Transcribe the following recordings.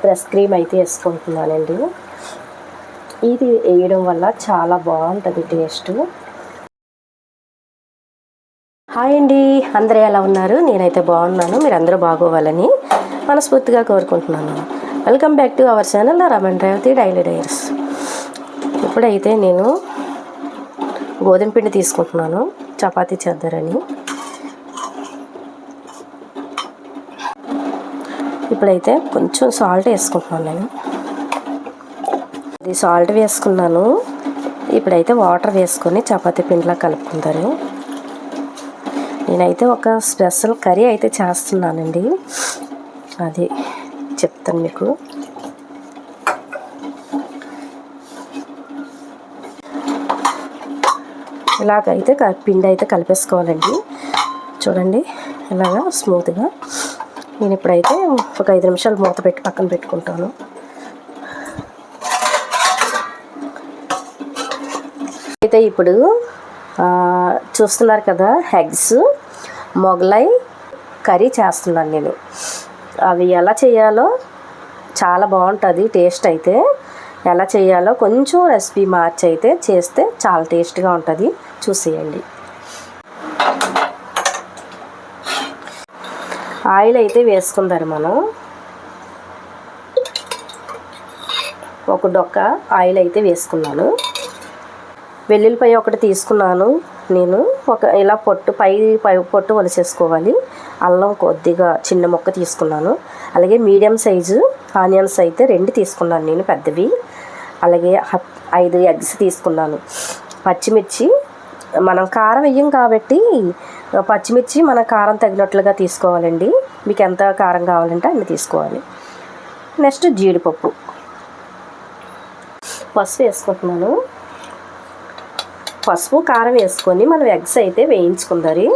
Fresh cream అయితే వేసుకుంటున్నానండి. ఇది వేయడం వల్ల చాలా బాగుంటుంది టేస్ట్. హాయ్ అండి, అందరూ ఎలా ఉన్నారు? నేనైతే బాగున్నాను. మీరు అందరూ బాగోవాలని మనస్ఫూర్తిగా కోరుకుంటున్నాను. Welcome back to our channel Raman Revathi daily diaries. ఇప్పుడైతే నేను గోధుమ పిండి తీసుకుంటున్నాను చపాతీ చేద్దారని. ఇప్పుడైతే కొంచెం సాల్ట్ వేసుకుంటున్నాను. నేను ఇది సాల్ట్ వేసుకున్నాను. ఇప్పుడైతే వాటర్ వేసుకొని చపాతీ పిండిలా కలుపుకుంటారు. నేనైతే ఒక స్పెషల్ కర్రీ అయితే చేస్తున్నానండి, అది చెప్తాను మీకు. ఇలాగైతే పిండి అయితే కలిపేసుకోవాలండి. చూడండి ఇలాగా స్మూత్గా. నేను ఇప్పుడైతే ఒక 5 నిమిషాలు మూత పెట్టి పక్కన పెట్టుకుంటాను. అయితే ఇప్పుడు చూస్తున్నారు కదా, ఎగ్స్ మొగలై కర్రీ చేస్తున్నాను నేను. అవి ఎలా చేయాలో చాలా బాగుంటుంది టేస్ట్. అయితే ఎలా చేయాలో కొంచెం రెసిపీ మార్చి అయితే చేస్తే చాలా టేస్ట్గా ఉంటుంది, చూసేయండి. ఆయిల్ అయితే వేసుకుందారు మనం. ఒక డొక్క ఆయిల్ అయితే వేసుకున్నాను. వెల్లుల్లిపాయ ఒకటి తీసుకున్నాను నేను. ఇలా పై పొట్టు వలిసేసుకోవాలి. అల్లం కొద్దిగా చిన్న ముక్క తీసుకున్నాను. అలాగే మీడియం సైజు ఆనియన్స్ అయితే 2 తీసుకున్నాను నేను, పెద్దవి. అలాగే 5 ఎగ్స్ తీసుకున్నాను. పచ్చిమిర్చి మనం కారం వేయం కాబట్టి పచ్చిమిర్చి మన కారం తగినట్లుగా తీసుకోవాలండి. మీకు ఎంత కారం కావాలంటే అన్ని తీసుకోవాలి. నెక్స్ట్ జీడిపప్పు, పసుపు వేసుకుంటున్నాను. పసుపు కారం వేసుకొని మనం ఎగ్స్ అయితే వేయించుకుందారు.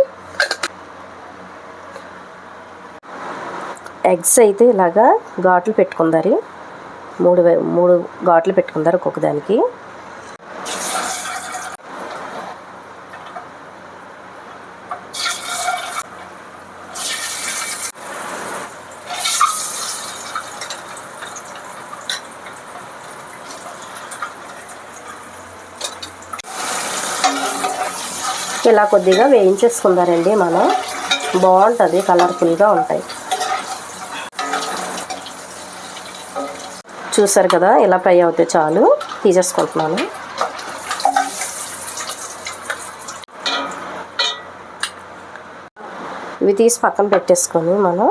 ఎగ్స్ అయితే ఇలాగా ఘాట్లు పెట్టుకుందారు. 3 ఘాట్లు పెట్టుకుందారు ఒక్కొక్క దానికి. ఇలా కొద్దిగా వేయించేసుకుందారండి మనం. బాగుంటుంది, కలర్ఫుల్గా ఉంటాయి. చూసారు కదా, ఇలా ఫ్రై అవుతే చాలు, తీసేసుకుంటున్నాను. ఇవి తీసి పక్కన పెట్టేసుకొని మనం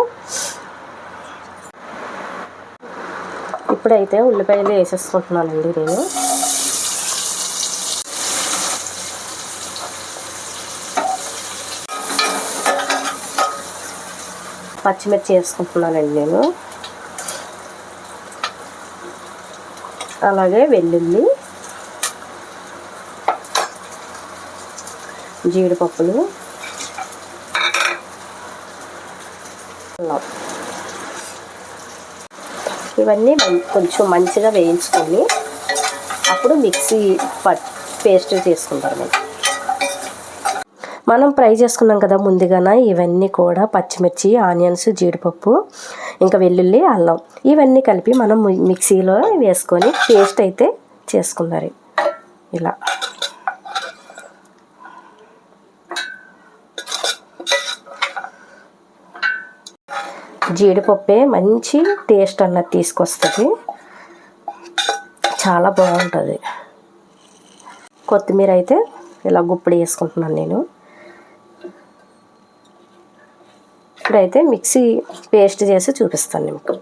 ఇప్పుడైతే ఉల్లిపాయలు వేసేసుకుంటున్నానండి నేను. పచ్చిమిర్చి వేసుకుంటున్నానండి నేను. అలాగే వెల్లుల్లి, జీడిపప్పులు, ఇవన్నీ కొంచెం మంచిగా వేయించుకొని అప్పుడు మిక్సీ పేస్ట్ చేసుకుంటారు. మనం ఫ్రై చేసుకున్నాం కదా ముందుగానే, ఇవన్నీ కూడా పచ్చిమిర్చి, ఆనియన్స్, జీడిపప్పు, ఇంకా వెల్లుల్లి, అల్లం ఇవన్నీ కలిపి మనం మిక్సీలో వేసుకొని పేస్ట్ అయితే చేసుకున్నారు. ఇలా జీడిపప్పే మంచి టేస్ట్ అన్నది తీసుకొస్తుంది, చాలా బాగుంటుంది. కొత్తిమీర అయితే ఇలా గుప్పిడి వేసుకుంటున్నాను నేను. ఇప్పుడైతే మిక్సీ పేస్ట్ చేసి చూపిస్తాను మీకు.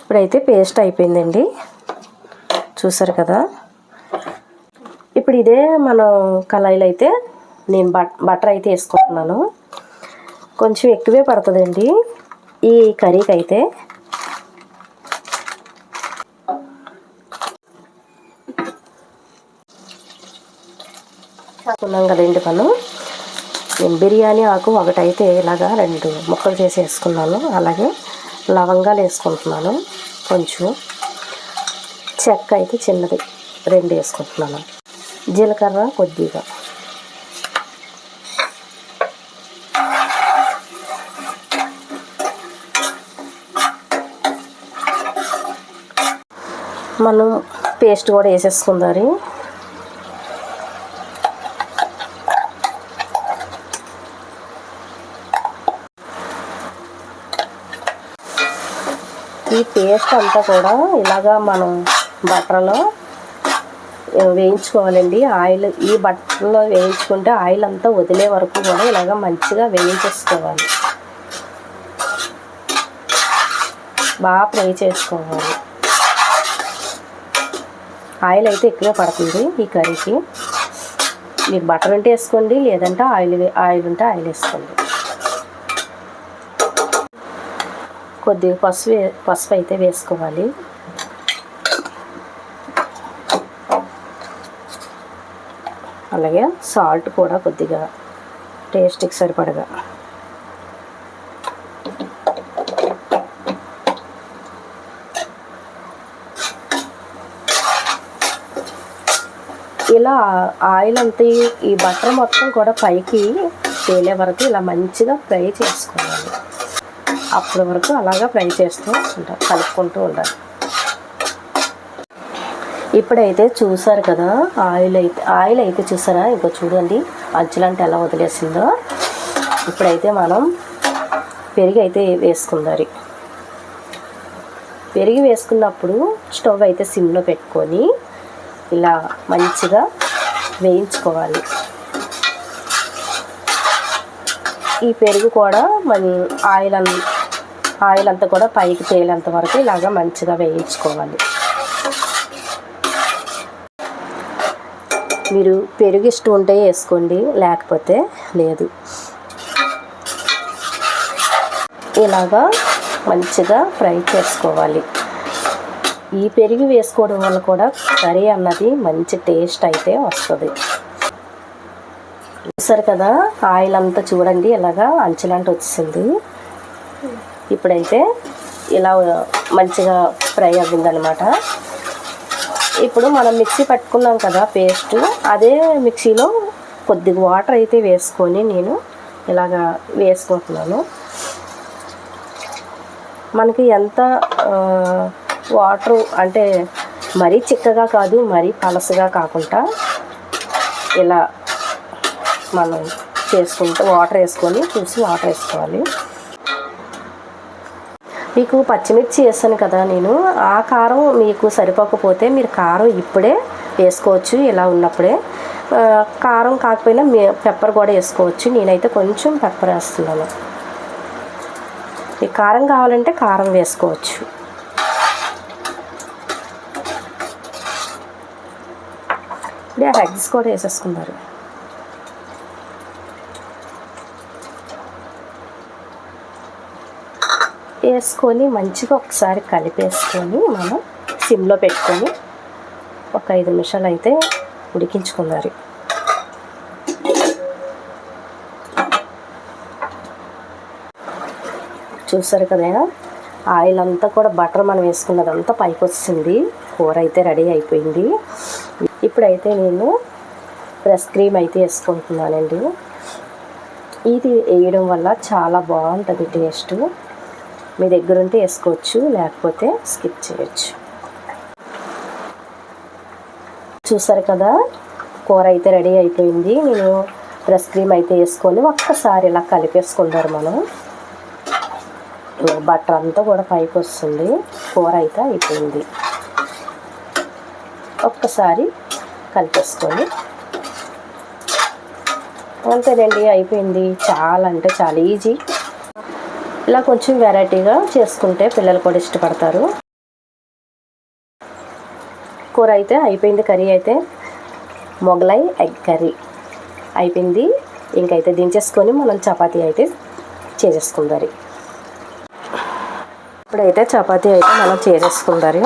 ఇప్పుడైతే పేస్ట్ అయిపోయిందండి, చూసారు కదా. ఇప్పుడు ఇదే మనం కళాయిలో అయితే నేను బటర్ అయితే వేసుకుంటున్నాను. కొంచెం ఎక్కువే పడుతుందండి ఈ కర్రీకి అయితే. ఉన్నాం కదండి మనం. నేను బిర్యానీ ఆకు ఒకటైతే ఇలాగా 2 ముక్కలు చేసి వేసుకున్నాను. అలాగే లవంగాలు వేసుకుంటున్నాను. కొంచెం చెక్క అయితే చిన్నది 2 వేసుకుంటున్నాను. జీలకర్ర కొద్దిగా, మనం పేస్ట్ కూడా వేసేసుకుందాం. ఈ పేస్ట్ అంతా కూడా ఇలాగా మనం బట్టర్లో వేయించుకోవాలండి. ఆయిల్ ఈ బట్టర్లో వేయించుకుంటే ఆయిల్ అంతా వదిలే వరకు కూడా ఇలాగ మంచిగా వేయించేసుకోవాలి. బాగా ఫ్రై చేసుకోవాలి. ఆయిల్ అయితే ఎక్కువే పడుతుంది ఈ కర్రీకి. మీరు బటర్ ఉంటే వేసుకోండి, లేదంటే ఆయిల్ ఉంటే ఆయిల్ వేసుకోండి. కొద్దిగా పసుపు అయితే వేసుకోవాలి. అలాగే సాల్ట్ కూడా కొద్దిగా టేస్ట్కి సరిపడగా. ఇలా ఆయిల్ అంతా ఈ బటర్ మొత్తం కూడా పైకి తేలే వరకు ఇలా మంచిగా ఫ్రై చేసుకోవాలి. అప్పటి వరకు అలాగా ఫ్రై చేస్తూ ఉంటాం, కలుపుకుంటూ ఉండాలి. ఇప్పుడైతే చూసారు కదా, ఆయిల్ అయితే చూసారా, ఇంకో చూడండి అంచులంటే ఎలా వదిలేసిందో. ఇప్పుడైతే మనం పెరుగు అయితే వేసుకుందాం. పెరుగు వేసుకున్నప్పుడు స్టవ్ అయితే సిమ్లో పెట్టుకొని ఇలా మంచిగా వేయించుకోవాలి. ఈ పెరుగు కూడా మన ఆయిల్ అంతా కూడా పైకి తేలేంత వరకు ఇలాగా మంచిగా వేయించుకోవాలి. మీరు పెరుగు ఇష్టం ఉంటే వేసుకోండి, లేకపోతే లేదు. ఇలాగా మంచిగా ఫ్రై చేసుకోవాలి. ఈ పెరుగు వేసుకోవడం వల్ల కూడా కర్రీ అన్నది మంచి టేస్ట్ అయితే వస్తుంది. చూసారు కదా, ఆయిల్ అంతా చూడండి ఇలాగా అంచులంటే వచ్చింది. ఇప్పుడైతే ఇలా మంచిగా ఫ్రై అవ్విందనమాట. ఇప్పుడు మనం మిక్సీ పట్టుకున్నాం కదా పేస్ట్, అదే మిక్సీలో కొద్దిగా వాటర్ అయితే వేసుకొని నేను ఇలాగా వేసుకుంటున్నాను. మనకి ఎంత వాటర్ అంటే మరీ చిక్కగా కాదు, మరీ పలసగా కాకుండా ఇలా మనం చేసుకుంటూ వాటర్ వేసుకొని చూసి వాటర్ వేసుకోవాలి. మీకు పచ్చిమిర్చి వేస్తాను కదా నేను, ఆ కారం మీకు సరిపోకపోతే మీరు కారం ఇప్పుడే వేసుకోవచ్చు. ఇలా ఉన్నప్పుడే కారం కాకపోయినా పెప్పర్ కూడా వేసుకోవచ్చు. నేనైతే కొంచెం పెప్పర్ వేస్తున్నాను. మీకు కారం కావాలంటే కారం వేసుకోవచ్చు. ఇప్పుడు ఎగ్స్ కూడా వేసేసుకున్నారు. వేసుకొని మంచిగా ఒకసారి కలిపేసుకొని మనం సిమ్లో పెట్టుకొని ఒక 5 నిమిషాలు అయితే ఉడికించుకున్నారు. చూసారు కదా, ఆయిల్ అంతా కూడా బటర్ మనం వేసుకున్నదంతా పైకి వచ్చింది. కూర అయితే రెడీ అయిపోయింది. ఇప్పుడైతే నేను ఫ్రెష్ క్రీమ్ అయితే వేసుకుంటున్నానండి. ఇది వేయడం వల్ల చాలా బాగుంటుంది టేస్ట్. మీ దగ్గర ఉంటే వేసుకోవచ్చు, లేకపోతే స్కిప్ చేయొచ్చు. చూసారు కదా, కూర అయితే రెడీ అయిపోయింది. నేను ఫ్రెష్ క్రీమ్ అయితే వేసుకొని ఒక్కసారి ఇలా కలిపేసుకుంటారు. మనం బటర్ అంతా కూడా పైకి వస్తుంది. కూర అయితే అయిపోయింది. ఒక్కసారి కలిపేసుకొని అంతేనండి, అయిపోయింది. చాలా అంటే చాలా ఈజీ. ఇలా కొంచెం వెరైటీగా చేసుకుంటే పిల్లలు కూడా ఇష్టపడతారు. కూర అయితే అయిపోయింది. కర్రీ అయితే మొగలై ఎగ్ కర్రీ అయిపోయింది. ఇంకైతే దించేసుకొని మనం చపాతీ అయితే చేసేసుకుందారు. ఇప్పుడైతే చపాతీ అయితే మనం చేసేసుకుందారు.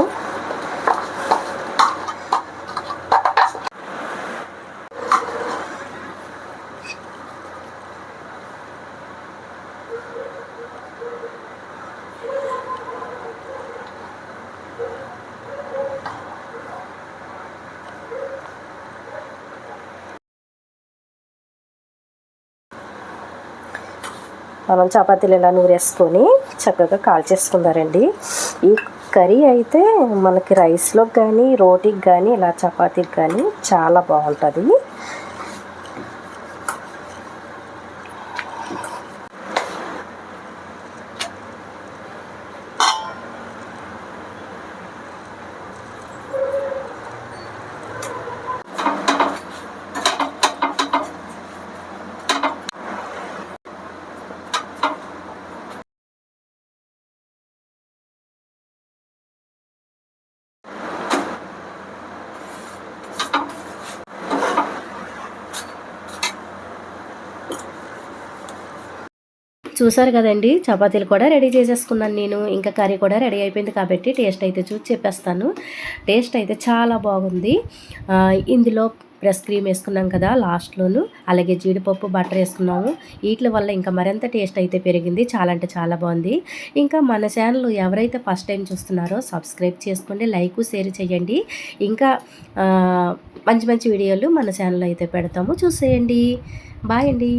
మనం చపాతీలు ఇలా నూరేసుకొని చక్కగా కాల్చేసుకుందారండి. ఈ కర్రీ అయితే మనకి రైస్లోకి కానీ రోటీకి కానీ ఇలా చపాతీకి కానీ చాలా బాగుంటుంది. చూసారు కదండి, చపాతీలు కూడా రెడీ చేసేసుకున్నాను నేను. ఇంకా కర్రీ కూడా రెడీ అయిపోయింది కాబట్టి టేస్ట్ అయితే చూసి చెప్పేస్తాను. టేస్ట్ అయితే చాలా బాగుంది. ఇందులో ప్రెస్ క్రీమ్ వేసుకున్నాం కదా లాస్ట్లోను, అలాగే జీడిపప్పు బటర్ వేసుకున్నాము. వీటి వల్ల ఇంకా మరింత టేస్ట్ అయితే పెరిగింది. చాలా అంటే చాలా బాగుంది. ఇంకా మన ఛానల్ ఎవరైతే ఫస్ట్ టైం చూస్తున్నారో సబ్స్క్రైబ్ చేసుకోండి, లైక్ షేర్ చేయండి. ఇంకా మంచి మంచి వీడియోలు మన ఛానల్లో అయితే పెడతాము, చూసేయండి. బాయ్ అండి.